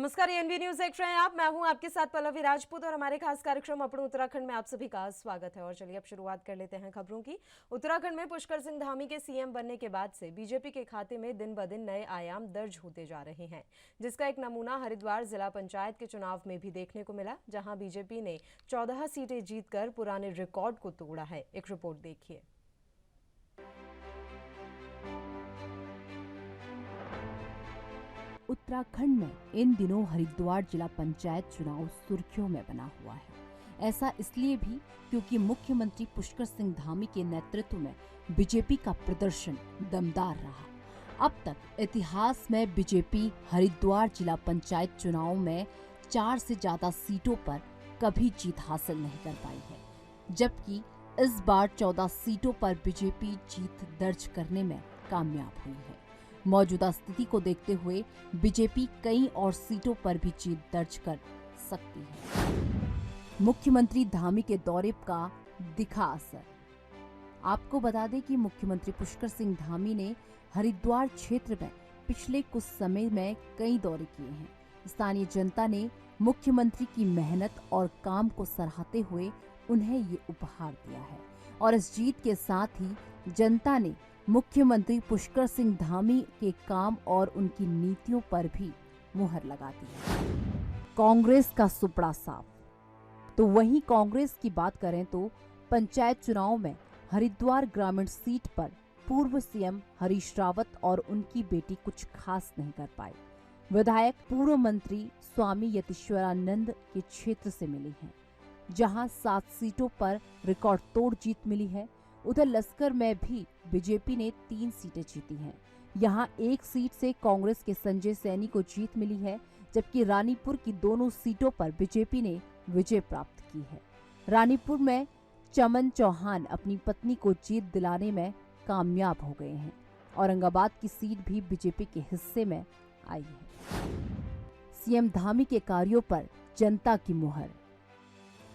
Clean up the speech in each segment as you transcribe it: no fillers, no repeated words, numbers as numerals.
नमस्कार, ANB news देख रहे हैं आप। मैं हूं आपके साथ पल्लवी राजपूत और हमारे खास कार्यक्रम अपने उत्तराखंड में आप सभी का स्वागत है। और चलिए अब शुरुआत कर लेते हैं खबरों की। उत्तराखंड में पुष्कर सिंह धामी के सीएम बनने के बाद से बीजेपी के खाते में दिन ब दिन नए आयाम दर्ज होते जा रहे हैं, जिसका एक नमूना हरिद्वार जिला पंचायत के चुनाव में भी देखने को मिला, जहां बीजेपी ने 14 सीटें जीतकर पुराने रिकॉर्ड को तोड़ा है। एक रिपोर्ट देखिए। उत्तराखंड में इन दिनों हरिद्वार जिला पंचायत चुनाव सुर्खियों में बना हुआ है। ऐसा इसलिए भी क्योंकि मुख्यमंत्री पुष्कर सिंह धामी के नेतृत्व में बीजेपी का प्रदर्शन दमदार रहा। अब तक इतिहास में बीजेपी हरिद्वार जिला पंचायत चुनाव में 4 से ज्यादा सीटों पर कभी जीत हासिल नहीं कर पाई है, जबकि इस बार 14 सीटों पर बीजेपी जीत दर्ज करने में कामयाब हुई है। मौजूदा स्थिति को देखते हुए बीजेपी कई और सीटों पर भी जीत दर्ज कर सकती है। मुख्यमंत्री धामी के दौरे का दिखा असर। आपको बता दें कि मुख्यमंत्री पुष्कर सिंह धामी ने हरिद्वार क्षेत्र में पिछले कुछ समय में कई दौरे किए हैं। स्थानीय जनता ने मुख्यमंत्री की मेहनत और काम को सराहते हुए उन्हें ये उपहार दिया है और इस जीत के साथ ही जनता ने मुख्यमंत्री पुष्कर सिंह धामी के काम और उनकी नीतियों पर भी मुहर लगा दी है। कांग्रेस का सुपड़ा साफ। तो वहीं कांग्रेस की बात करें तो पंचायत चुनाव में हरिद्वार ग्रामीण सीट पर पूर्व सीएम हरीश रावत और उनकी बेटी कुछ खास नहीं कर पाए। विधायक पूर्व मंत्री स्वामी यतीश्वरानंद के क्षेत्र से मिली हैं, जहां 7 सीटों पर रिकॉर्ड तोड़ जीत मिली है। उधर लश्कर में भी बीजेपी ने 3 सीटें जीती हैं। यहां 1 सीट से कांग्रेस के संजय सैनी को जीत मिली है, जबकि रानीपुर की दोनों सीटों पर बीजेपी ने विजय प्राप्त की है। रानीपुर में चमन चौहान अपनी पत्नी को जीत दिलाने में कामयाब हो गए हैं। औरंगाबाद की सीट भी बीजेपी के हिस्से में आई है। सीएम धामी के कार्यों पर जनता की मुहर।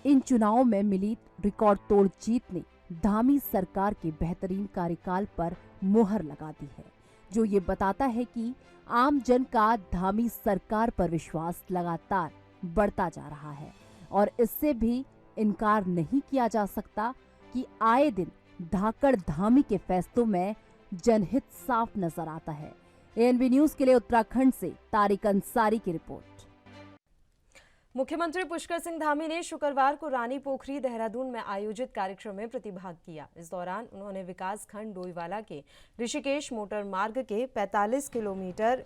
इन चुनावों में मिली रिकॉर्ड तोड़ जीत ने धामी सरकार के बेहतरीन कार्यकाल पर मुहर लगा दी है, जो ये बताता है कि आम जन का धामी सरकार पर विश्वास लगातार बढ़ता जा रहा है और इससे भी इनकार नहीं किया जा सकता कि आए दिन धाकड़ धामी के फैसलों में जनहित साफ नजर आता है। एएनबी न्यूज के लिए उत्तराखंड से तारिक अंसारी की रिपोर्ट। मुख्यमंत्री पुष्कर सिंह धामी ने शुक्रवार को रानी पोखरी देहरादून में आयोजित कार्यक्रम में प्रतिभाग किया। इस दौरान उन्होंने विकास खंड डोईवाला के ऋषिकेश मोटर मार्ग के 45 किलोमीटर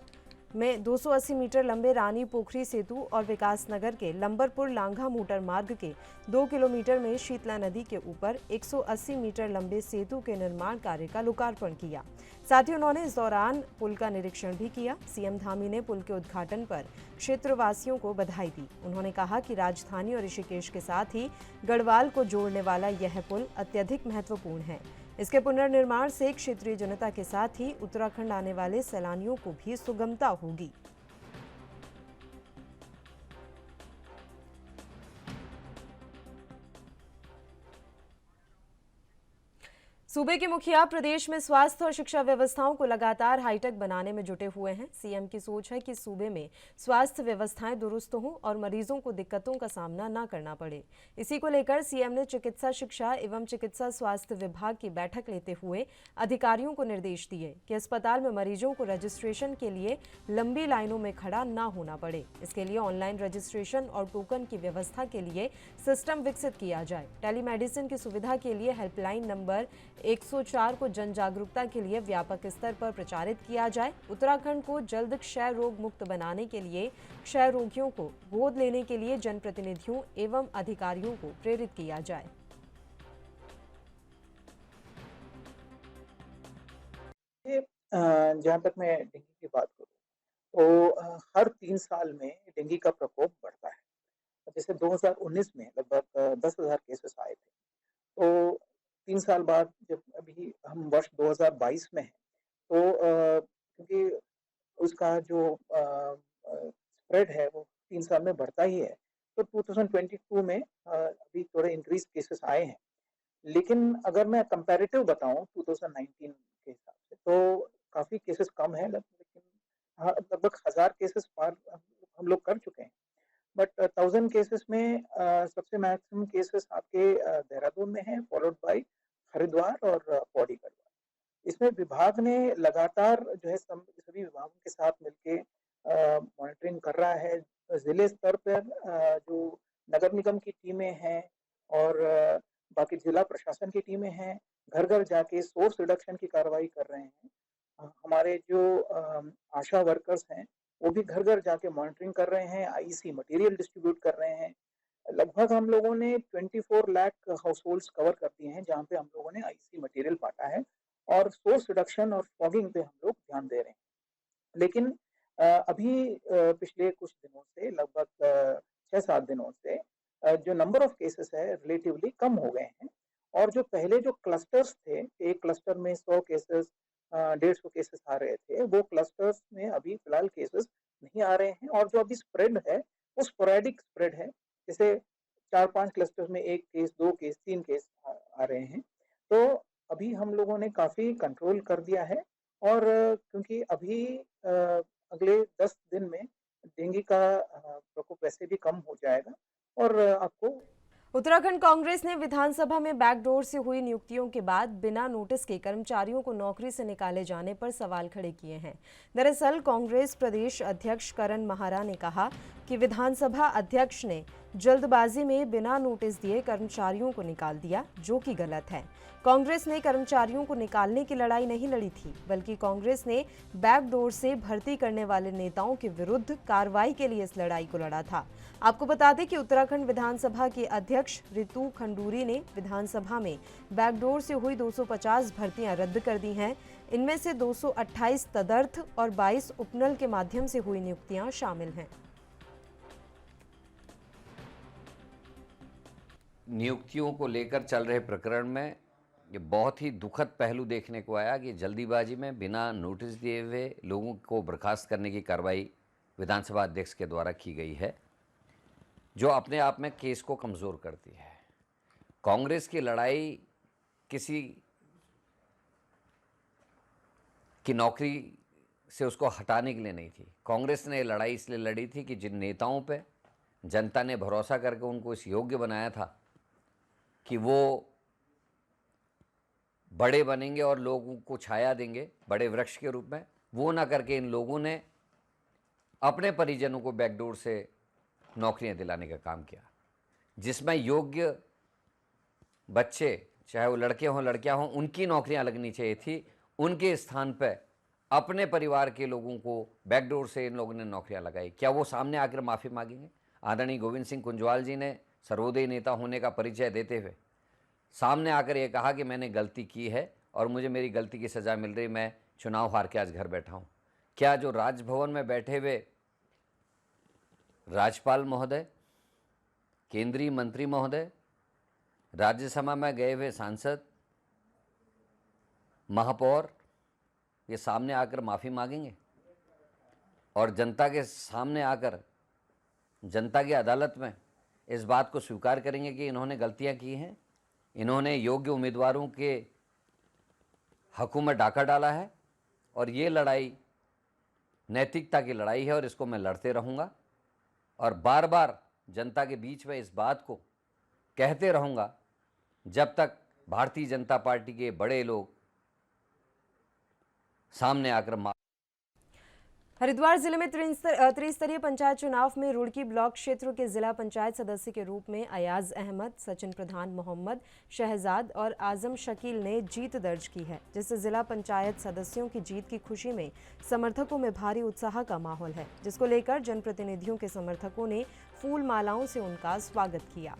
में 280 मीटर लंबे रानी पोखरी सेतु और विकास नगर के लंबरपुर लांघा मोटर मार्ग के 2 किलोमीटर में शीतला नदी के ऊपर 180 मीटर लंबे सेतु के निर्माण कार्य का लोकार्पण किया। साथ ही उन्होंने इस दौरान पुल का निरीक्षण भी किया। सीएम धामी ने पुल के उद्घाटन पर क्षेत्रवासियों को बधाई दी। उन्होंने कहा कि राजधानी और ऋषिकेश के साथ ही गढ़वाल को जोड़ने वाला यह पुल अत्यधिक महत्वपूर्ण है। इसके पुनर्निर्माण से क्षेत्रीय जनता के साथ ही उत्तराखंड आने वाले सैलानियों को भी सुगमता होगी। सूबे के मुखिया प्रदेश में स्वास्थ्य और शिक्षा व्यवस्थाओं को लगातार हाईटेक बनाने में जुटे हुए हैं। सीएम की सोच है कि सूबे में स्वास्थ्य व्यवस्थाएं दुरुस्त हों और मरीजों को दिक्कतों का सामना न करना पड़े। इसी को लेकर सीएम ने चिकित्सा शिक्षा एवं चिकित्सा स्वास्थ्य विभाग की बैठक लेते हुए अधिकारियों को निर्देश दिए कि अस्पताल में मरीजों को रजिस्ट्रेशन के लिए लंबी लाइनों में खड़ा न होना पड़े। इसके लिए ऑनलाइन रजिस्ट्रेशन और टोकन की व्यवस्था के लिए सिस्टम विकसित किया जाए। टेलीमेडिसिन की सुविधा के लिए हेल्पलाइन नंबर 104 को जन जागरूकता के लिए व्यापक स्तर पर प्रचारित किया जाए। उत्तराखंड को जल्द क्षय रोग मुक्त बनाने के लिए क्षय रोगियों को गोद लेने के लिए जनप्रतिनिधियों एवं अधिकारियों को प्रेरित किया जाए। जहाँ तक मैं डेंगू की बात करूँ तो हर 3 साल में डेंगू का प्रकोप बढ़ता है। जैसे 2019 में लगभग 10,000 केसेस आए थे, तो 3 साल बाद जब अभी हम वर्ष 2022 में हैं, तो क्योंकि उसका जो स्प्रेड है वो 3 साल में बढ़ता ही है, तो 2022 में अभी थोड़े इंक्रीज केसेस आए हैं। लेकिन अगर मैं कंपैरेटिव बताऊं 2019 के हिसाब से, तो काफ़ी केसेस कम हैं, लेकिन हाँ, लगभग 1000 केसेस पार हम लोग कर चुके हैं। बट 1000 केसेस में सबसे मैक्सिमम केसेस आपके देहरादून में हैं, फॉलोड बाय हरिद्वार और पौड़ी गढ़वाल। इसमें विभाग ने लगातार जो है सभी विभागों के साथ मिलके मॉनिटरिंग कर रहा है। जिले स्तर पर जो नगर निगम की टीमें हैं और बाकी जिला प्रशासन की टीमें हैं, घर-घर जाके सोर्स रिडक्शन की कार्रवाई कर रहे हैं। हमारे जो आशा वर्कर्स हैं, वो भी घर-घर जाके मॉनिटरिंग कर रहे हैं, आईईसी मटेरियल डिस्ट्रीब्यूट कर रहे हैं। लगभग हम लोगों ने 24 लाख हाउसहोल्ड्स कवर कर दिए हैं, जहाँ पे हम लोगों ने आईईसी मटेरियल बाँटा है और सोर्स रिडक्शन और फॉगिंग पे हम लोग ध्यान दे रहे हैं। लेकिन अभी पिछले कुछ दिनों से लगभग 6-7 दिनों से जो नंबर ऑफ केसेस है रिलेटिवली कम हो गए हैं और जो पहले जो क्लस्टर्स थे, एक क्लस्टर में 100 केसेस 150 केसेस आ रहे थे, वो क्लस्टर्स में अभी फिलहाल केसेस नहीं आ रहे हैं और जो अभी स्प्रेड है, वो स्पोरेडिक स्प्रेड है। जैसे 4-5 क्लस्टर्स में 1 केस, 2 केस, 3 केस आ रहे हैं। तो अभी हम लोगों ने काफ़ी कंट्रोल कर दिया है और क्योंकि अभी अगले 10 दिन में डेंगू का प्रकोप वैसे भी कम हो जाएगा और आपको उत्तराखंड कांग्रेस ने विधानसभा में बैकडोर से हुई नियुक्तियों के बाद बिना नोटिस के कर्मचारियों को नौकरी से निकाले जाने पर सवाल खड़े किए हैं। दरअसल कांग्रेस प्रदेश अध्यक्ष करण माहरा ने कहा कि विधानसभा अध्यक्ष ने जल्दबाजी में बिना नोटिस दिए कर्मचारियों को निकाल दिया, जो कि गलत है। कांग्रेस ने कर्मचारियों को निकालने की लड़ाई नहीं लड़ी थी, बल्कि कांग्रेस ने बैकडोर से भर्ती करने वाले नेताओं के विरुद्ध कार्रवाई के लिए इस लड़ाई को लड़ा था। आपको बता दें कि उत्तराखंड विधानसभा के अध्यक्ष रितु खंडूरी ने विधानसभा में बैकडोर से हुई 250 भर्तियां रद्द कर दी हैं। इनमें से 228 तदर्थ और 22 उपनल के माध्यम से हुई नियुक्तियां शामिल हैं। नियुक्तियों को लेकर चल रहे प्रकरण में ये बहुत ही दुखद पहलू देखने को आया कि जल्दीबाजी में बिना नोटिस दिए हुए लोगों को बर्खास्त करने की कार्रवाई विधानसभा अध्यक्ष के द्वारा की गई है, जो अपने आप में केस को कमज़ोर करती है। कांग्रेस की लड़ाई किसी की नौकरी से उसको हटाने के लिए नहीं थी। कांग्रेस ने लड़ाई इसलिए लड़ी थी कि जिन नेताओं पे जनता ने भरोसा करके उनको इस योग्य बनाया था कि वो बड़े बनेंगे और लोगों को छाया देंगे बड़े वृक्ष के रूप में, वो ना करके इन लोगों ने अपने परिजनों को बैकडोर से नौकरियां दिलाने का काम किया, जिसमें योग्य बच्चे, चाहे वो लड़के हों लड़कियां हों, उनकी नौकरियां लगनी चाहिए थी। उनके स्थान पर अपने परिवार के लोगों को बैकडोर से इन लोगों ने नौकरियां लगाई। क्या वो सामने आकर माफ़ी मांगेंगे? आदरणीय गोविंद सिंह कुंजवाल जी ने सर्वोदयी नेता होने का परिचय देते हुए सामने आकर ये कहा कि मैंने गलती की है और मुझे मेरी गलती की सज़ा मिल रही, मैं चुनाव हार के आज घर बैठा हूँ। क्या जो राजभवन में बैठे हुए राज्यपाल महोदय, केंद्रीय मंत्री महोदय, राज्यसभा में गए हुए सांसद, महापौर, ये सामने आकर माफ़ी मांगेंगे और जनता के सामने आकर जनता की अदालत में इस बात को स्वीकार करेंगे कि इन्होंने गलतियां की हैं, इन्होंने योग्य उम्मीदवारों के हकों में डाका डाला है और ये लड़ाई नैतिकता की लड़ाई है और इसको मैं लड़ते रहूँगा और बार बार जनता के बीच में इस बात को कहते रहूँगा जब तक भारतीय जनता पार्टी के बड़े लोग सामने आकर हरिद्वार जिले में त्रिस्तरीय पंचायत चुनाव में रुड़की ब्लॉक क्षेत्र के जिला पंचायत सदस्य के रूप में अयाज अहमद, सचिन प्रधान, मोहम्मद शहजाद और आजम शकील ने जीत दर्ज की है, जिससे जिला पंचायत सदस्यों की जीत की खुशी में समर्थकों में भारी उत्साह का माहौल है, जिसको लेकर जनप्रतिनिधियों के समर्थकों ने फूल मालाओं से उनका स्वागत किया।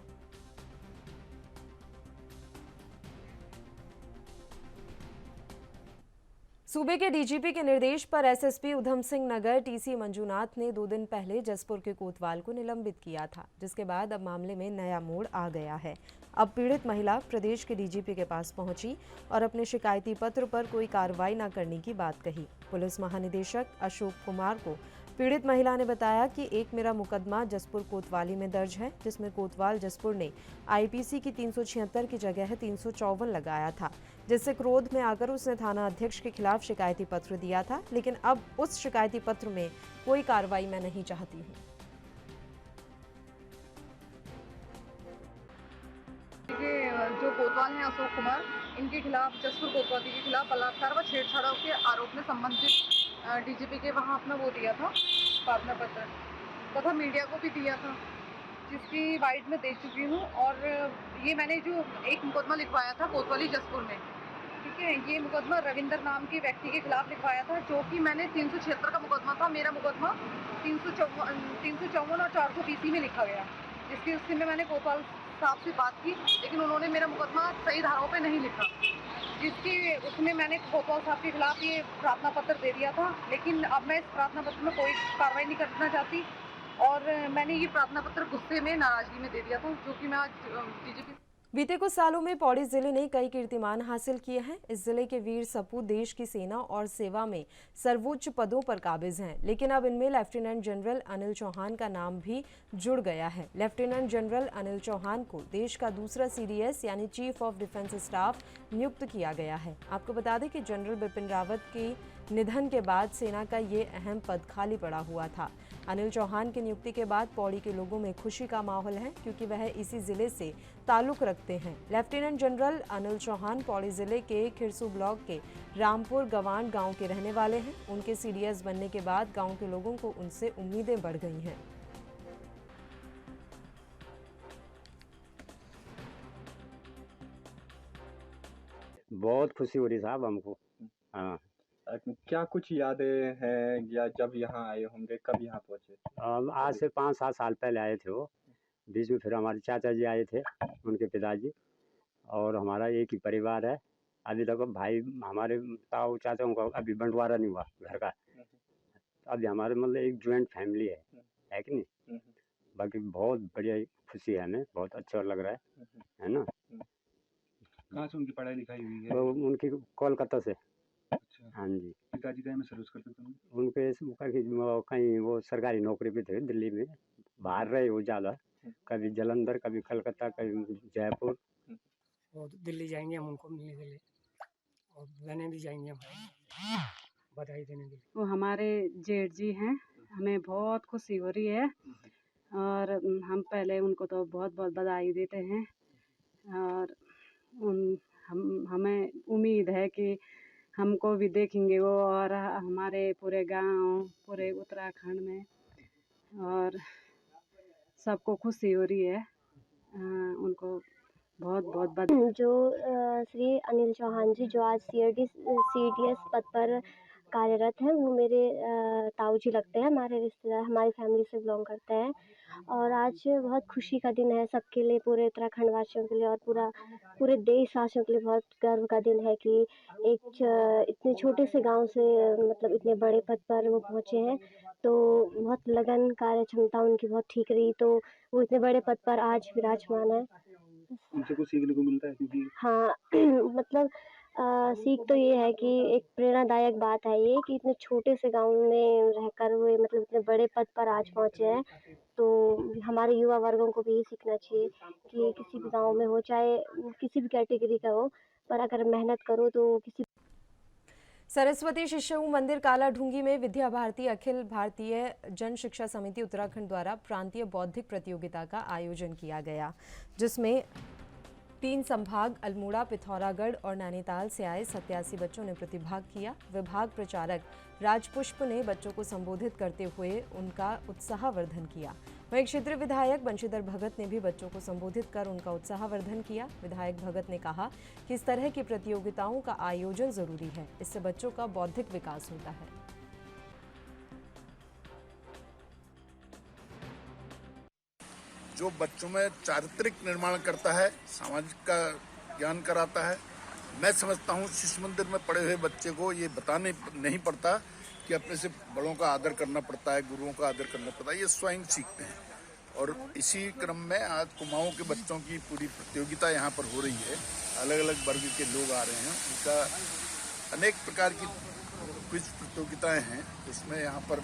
सूबे के डीजीपी के निर्देश पर एसएसपी उधम सिंह नगर टीसी मंजूनाथ ने 2 दिन पहले जसपुर के कोतवाल को निलंबित किया था, जिसके बाद अब मामले में नया मोड़ आ गया है। अब पीड़ित महिला प्रदेश के डीजीपी के पास पहुंची और अपने शिकायती पत्र पर कोई कार्रवाई न करने की बात कही। पुलिस महानिदेशक अशोक कुमार को पीड़ित महिला ने बताया कि एक मेरा मुकदमा जसपुर कोतवाली में दर्ज है, जिसमें कोतवाल जसपुर ने आईपीसी की 376 की जगह 354 लगाया था, जिससे क्रोध में आकर उसने थाना अध्यक्ष के खिलाफ शिकायती पत्र दिया था। लेकिन अब उस शिकायती पत्र में कोई कार्रवाई मैं नहीं चाहती हूँ। जो कोतवाल हैं अशोक कुमार, इनके खिलाफ जसपुर कोतवाली के खिलाफ बलात्कार व छेड़छाड़ के आरोप में संबंधित डीजीपी के वहाँ अपना वो दिया था प्रार्थना पत्र, तथा मीडिया को भी दिया था, जिसकी वाइड में दे चुकी हूँ। और ये मैंने जो एक मुकदमा लिखवाया था कोतवाली जसपुर में, ठीक है, ये मुकदमा रविंदर नाम के व्यक्ति के खिलाफ लिखवाया था, जो कि मैंने 376 का मुकदमा था। मेरा मुकदमा 354 और 420 में लिखा गया, जिसकी उससे में मैंने कोतवाल साहब से बात की, लेकिन उन्होंने मेरा मुकदमा सही धाराओं पे नहीं लिखा, जिसकी उसमें मैंने कोतवाल साहब के खिलाफ ये प्रार्थना पत्र दे दिया था। लेकिन अब मैं इस प्रार्थना पत्र में कोई कार्रवाई नहीं करना चाहती, और मैंने ये प्रार्थना पत्र गुस्से में, नाराजगी में दे दिया था, जो कि मैं आज डीजीपी। बीते कुछ सालों में पौड़ी जिले ने कई कीर्तिमान हासिल किए हैं। इस जिले के वीर सपूत देश की सेना और सेवा में सर्वोच्च पदों पर काबिज हैं, लेकिन अब इनमें लेफ्टिनेंट जनरल अनिल चौहान का नाम भी जुड़ गया है। लेफ्टिनेंट जनरल अनिल चौहान को देश का दूसरा सीडीएस यानी चीफ ऑफ डिफेंस स्टाफ नियुक्त किया गया है। आपको बता दें कि जनरल बिपिन रावत के निधन के बाद सेना का ये अहम पद खाली पड़ा हुआ था। अनिल चौहान की नियुक्ति के बाद पौड़ी के लोगों में खुशी का माहौल है, क्योंकि वह इसी जिले से ताल्लुक रखते हैं। लेफ्टिनेंट जनरल अनिल चौहान पौड़ी जिले के खिरसू ब्लॉक के रामपुर गवान गांव के रहने वाले हैं। उनके सीडीएस बनने के बाद गांव के लोगों को उनसे उम्मीदें बढ़ गई हैं। बहुत खुशी हो रही साहब हमको। हाँ, क्या कुछ यादें हैं, या जब यहाँ आए होंगे, कब यहाँ पहुँचे? आज से 5-7 साल पहले आए थे वो। बीच में फिर हमारे चाचा जी आए थे, उनके पिताजी, और हमारा एक ही परिवार है। अभी तक भाई हमारे ताऊ चाचाओं का अभी बंटवारा नहीं हुआ घर का। अभी हमारे मतलब एक ज्वाइंट फैमिली है कि नहीं। बाकी बहुत बढ़िया खुशी है, हमें बहुत अच्छा लग रहा है ना। कहाँ से उनकी पढ़ाई लिखाई हुई है? वो उनकी कोलकाता से। अच्छा। हाँ जी। पिताजी कहीं में सर्विस करते थे? उनके कहीं वो सरकारी नौकरी पे थे दिल्ली में, बाहर रहे वो ज़्यादा, कभी जालंधर, कभी कलकत्ता, कभी जयपुर। और दिल्ली जाएंगे हम उनको मिलने के लिए, और लेने भी जाएंगे हम बधाई देने के लिए। वो हमारे जेठ जी हैं, हमें बहुत खुशी हो रही है, और हम पहले उनको तो बहुत बहुत बधाई देते हैं। और हमें उम्मीद है कि हमको भी देखेंगे वो, और हमारे पूरे गांव, पूरे उत्तराखंड में, और सबको खुशी हो रही है। उनको बहुत बहुत बधाई। जो श्री अनिल चौहान जी, जो आज सीडीएस पद पर कार्यरत हैं, वो मेरे ताऊ जी लगते हैं, हमारे रिश्तेदार, हमारी फैमिली से बिलोंग करते हैं। और आज बहुत खुशी का दिन है सबके लिए, पूरे उत्तराखंड वासियों के लिए और पूरे देशवासियों के लिए बहुत गर्व का दिन है कि एक इतने छोटे से गांव से मतलब इतने बड़े पद पर वो पहुंचे हैं। तो बहुत लगन, कार्य क्षमता उनकी बहुत ठीक रही, तो वो इतने बड़े पद पर आज विराजमान है। उनसे कुछ सीखने को मिलता है क्योंकि हाँ मतलब सीख तो ये है कि एक प्रेरणादायक बात है ये कि इतने छोटे से गांव में रहकर वो मतलब इतने बड़े पद पर आज पहुंचे हैं। तो हमारे युवा वर्गों को भी ये सीखना चाहिए कि किसी भी गांव में हो, चाहे किसी भी कैटेगरी का हो, पर अगर मेहनत करो तो किसी। सरस्वती शिशु मंदिर काला ढूंगी में विद्या भारती अखिल भारतीय जन शिक्षा समिति उत्तराखंड द्वारा प्रांतीय बौद्धिक प्रतियोगिता का आयोजन किया गया, जिसमें 3 संभाग अल्मोड़ा, पिथौरागढ़ और नैनीताल से आए 87 बच्चों ने प्रतिभाग किया। विभाग प्रचारक राजपुष्प ने बच्चों को संबोधित करते हुए उनका उत्साहवर्धन किया। वहीं क्षेत्रीय विधायक बंशीधर भगत ने भी बच्चों को संबोधित कर उनका उत्साहवर्धन किया। विधायक भगत ने कहा कि इस तरह की प्रतियोगिताओं का आयोजन जरूरी है, इससे बच्चों का बौद्धिक विकास होता है। जो बच्चों में चारित्रिक निर्माण करता है, सामाजिक का ज्ञान कराता है। मैं समझता हूँ शिशु मंदिर में पढ़े हुए बच्चे को ये बताने नहीं पड़ता कि अपने से बड़ों का आदर करना पड़ता है, गुरुओं का आदर करना पड़ता है, ये स्वयं सीखते हैं। और इसी क्रम में आज कुमाऊं के बच्चों की पूरी प्रतियोगिता यहाँ पर हो रही है। अलग अलग वर्ग के लोग आ रहे हैं, उनका अनेक प्रकार की क्विज प्रतियोगिताएं हैं, उसमें यहाँ पर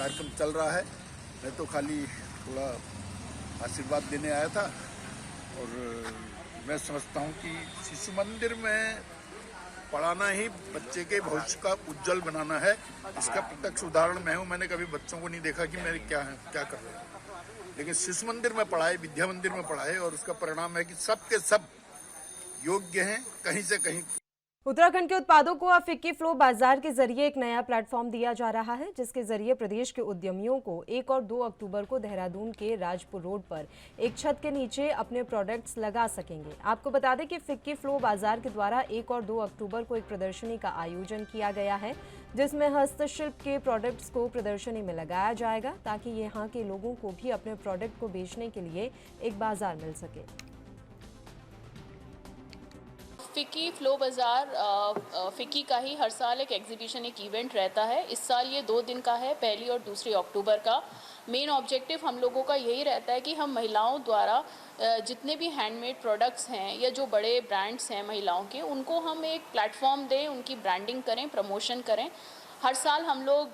कार्यक्रम चल रहा है। मैं तो खाली थोड़ा आशीर्वाद देने आया था और मैं समझता हूँ कि शिशु मंदिर में पढ़ाना ही बच्चे के भविष्य का उज्जवल बनाना है। इसका प्रत्यक्ष उदाहरण मैं हूँ। मैंने कभी बच्चों को नहीं देखा कि मेरे क्या कर रहे हैं, लेकिन शिशु मंदिर में पढ़ाए, विद्या मंदिर में पढ़ाए और उसका परिणाम है कि सब के सब योग्य हैं कहीं से कहीं। उत्तराखंड के उत्पादों को अब फिक्की फ्लो बाजार के जरिए एक नया प्लेटफॉर्म दिया जा रहा है, जिसके जरिए प्रदेश के उद्यमियों को 1 और 2 अक्टूबर को देहरादून के राजपुर रोड पर एक छत के नीचे अपने प्रोडक्ट्स लगा सकेंगे। आपको बता दें कि फिक्की फ्लो बाजार के द्वारा 1 और 2 अक्टूबर को एक प्रदर्शनी का आयोजन किया गया है, जिसमें हस्तशिल्प के प्रोडक्ट्स को प्रदर्शनी में लगाया जाएगा, ताकि यहाँ के लोगों को भी अपने प्रोडक्ट को बेचने के लिए एक बाजार मिल सके। फिक्की फ्लो बाज़ार फिक्की का ही हर साल एक एग्जीबिशन, एक इवेंट रहता है। इस साल ये 2 दिन का है, 1 और 2 अक्टूबर का। मेन ऑब्जेक्टिव हम लोगों का यही रहता है कि हम महिलाओं द्वारा जितने भी हैंडमेड प्रोडक्ट्स हैं या जो बड़े ब्रांड्स हैं महिलाओं के, उनको हम एक प्लेटफॉर्म दें, उनकी ब्रांडिंग करें, प्रमोशन करें। हर साल हम लोग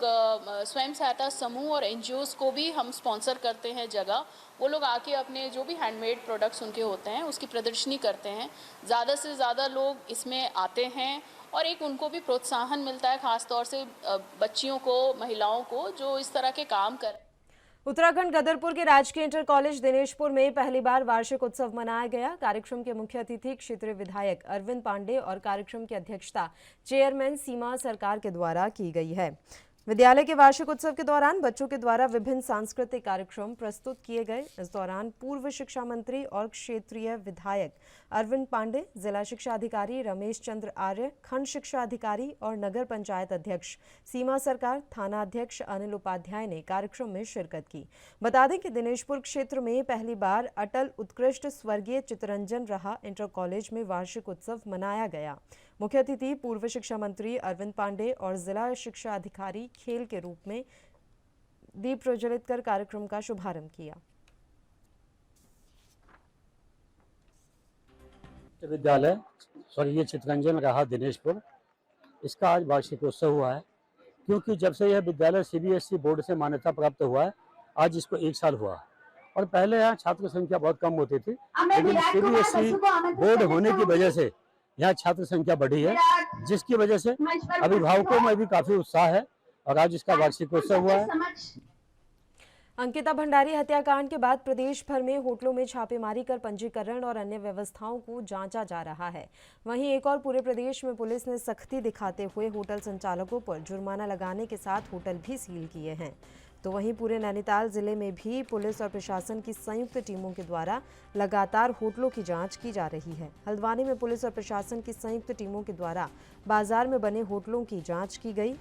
स्वयं सहायता समूह और एनजीओज़ को भी हम स्पॉन्सर करते हैं जगह। वो लोग आके अपने जो भी हैंडमेड प्रोडक्ट्स उनके होते हैं उसकी प्रदर्शनी करते हैं। ज़्यादा से ज़्यादा लोग इसमें आते हैं और एक उनको भी प्रोत्साहन मिलता है, ख़ास तौर से बच्चियों को, महिलाओं को जो इस तरह के काम कर। उत्तराखंड गदरपुर के राजकीय इंटर कॉलेज दिनेशपुर में पहली बार वार्षिक उत्सव मनाया गया। कार्यक्रम के मुख्य अतिथि क्षेत्रीय विधायक अरविंद पांडे और कार्यक्रम की अध्यक्षता चेयरमैन सीमा सरकार के द्वारा की गई है। विद्यालय के वार्षिक उत्सव के दौरान बच्चों के द्वारा विभिन्न सांस्कृतिक कार्यक्रम प्रस्तुत किए गए। इस दौरान पूर्व शिक्षा मंत्री और क्षेत्रीय विधायक अरविंद पांडे, जिला शिक्षा अधिकारी रमेश चंद्र आर्य, खंड शिक्षा अधिकारी और नगर पंचायत अध्यक्ष सीमा सरकार, थाना अध्यक्ष अनिल उपाध्याय ने कार्यक्रम में शिरकत की। बता दें कि दिनेशपुर क्षेत्र में पहली बार अटल उत्कृष्ट स्वर्गीय चित्तरंजन रहा इंटर कॉलेज में वार्षिक उत्सव मनाया गया। मुख्य अतिथि पूर्व शिक्षा मंत्री अरविंद पांडे और जिला शिक्षा अधिकारी खेल के रूप में दीप प्रज्वलित कर कार्यक्रम का शुभारंभ किया। विद्यालय स्वर्गीय चित्तरंजन रहा दिनेशपुर, इसका आज वार्षिक उत्सव हुआ है। क्योंकि जब से यह विद्यालय सीबीएसई बोर्ड से मान्यता प्राप्त हुआ है, आज इसको 1 साल हुआ है। और पहले यहाँ छात्र संख्या बहुत कम होती थी, लेकिन सीबीएसई बोर्ड होने की वजह से यहाँ छात्र संख्या बढ़ी है, जिसकी वजह से अभिभावकों में भी काफी उत्साह है और आज इसका वार्षिक उत्सव हुआ है। अंकिता भंडारी हत्याकांड के बाद प्रदेश भर में होटलों में छापेमारी कर पंजीकरण और अन्य व्यवस्थाओं को जांचा जा रहा है। वहीं एक और पूरे प्रदेश में पुलिस ने सख्ती दिखाते हुए होटल संचालकों पर जुर्माना लगाने के साथ होटल भी सील किए हैं। तो वहीं पूरे नैनीताल जिले में भी पुलिस और प्रशासन की संयुक्त टीमों के द्वारा लगातार होटलों की जांच की जा रही है। हल्द्वानी में पुलिस और प्रशासन की संयुक्त टीमों के द्वारा बाजार में बने होटलों की जांच की गई।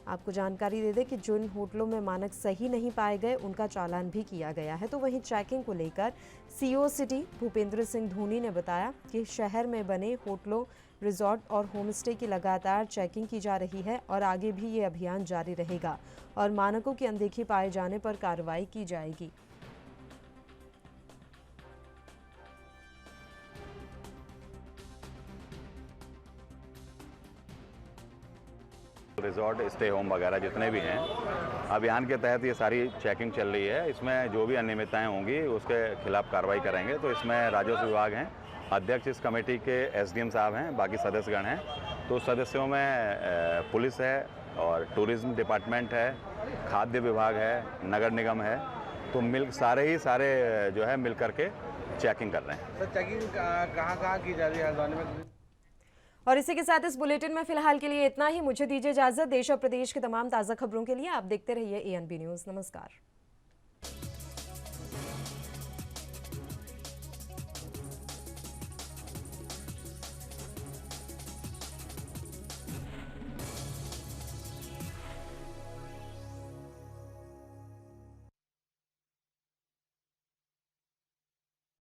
आपको जानकारी दे दें कि जिन होटलों में मानक सही नहीं पाए गए उनका चालान भी किया गया है। तो वहीं चेकिंग को लेकर सीओ सिटी भूपेंद्र सिंह धोनी ने बताया कि शहर में बने होटलों, रिजॉर्ट और होमस्टे की लगातार चेकिंग की जा रही है और आगे भी ये अभियान जारी रहेगा और मानकों की अनदेखी पाए जाने पर कार्रवाई की जाएगी। रिजॉर्ट, स्टे होम वगैरह जितने भी हैं, अभियान के तहत ये सारी चेकिंग चल रही है। इसमें जो भी अनियमितताएं होंगी उसके खिलाफ कार्रवाई करेंगे। तो इसमें राजस्व विभाग हैं, अध्यक्ष इस कमेटी के एसडीएम साहब हैं, बाकी सदस्यगण हैं। तो सदस्यों में पुलिस है और टूरिज्म डिपार्टमेंट है, खाद्य विभाग है, नगर निगम है। तो सारे जो है मिल करके चेकिंग कर रहे हैं। सर चेकिंग कहाँ की जा रही है हल्द्वानी में? और इसी के साथ इस बुलेटिन में फिलहाल के लिए इतना ही। मुझे दीजिए इजाजत। देश और प्रदेश के तमाम ताज़ा खबरों के लिए आप देखते रहिए ANB न्यूज़। नमस्कार।